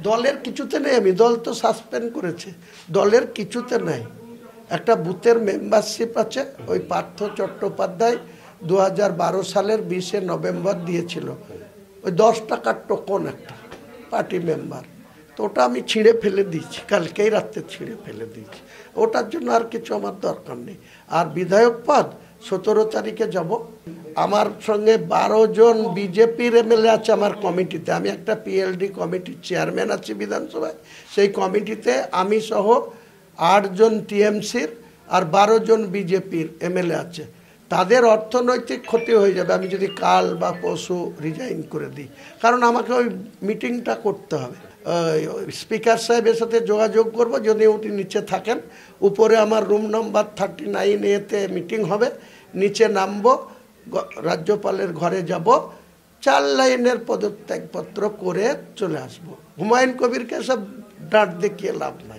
দলের কিছুতে নেই, আমি দল তো সাসপেন্ড করেছে, দলের কিছুতে নাই। একটা বুথের মেম্বারশিপ আছে, ওই পার্থ চট্টোপাধ্যায় 2012 সালের 20শে নভেম্বর দিয়েছিল, ওই 10 টাকার টোকন একটা পার্টি মেম্বার, তো ওটা আমি ছিঁড়ে ফেলে দিয়েছি, কালকেই রাত্রে ছিঁড়ে ফেলে দিয়েছি। ওটার জন্য আর কিছু আমার দরকার নেই। আর বিধায়ক পদ 17 তারিখে যাব। আমার সঙ্গে 12 জন বিজেপির এমএলএ আছে আমার কমিটিতে, আমি একটা পিএলডি কমিটির চেয়ারম্যান আছি বিধানসভায়, সেই কমিটিতে আমি সহ 8 জন টিএমসির আর 12 জন বিজেপির এমএলএ আছে। তাদের অর্থনৈতিক ক্ষতি হয়ে যাবে আমি যদি কাল বা পরশু রিজাইন করে দিই, কারণ আমাকে ওই মিটিংটা করতে হবে। স্পিকার সাহেবের সাথে যোগাযোগ করব, যদি উনি নিচে থাকেন, উপরে আমার রুম নাম্বার 39A-তে মিটিং হবে, নিচে নামবো, রাজ্যপালের ঘরে যাব, 4 লাইনের পদত্যাগপত্র করে চলে আসব। হুমায়ুন কবিরকে সব ডাঁট দেখিয়ে লাভ না।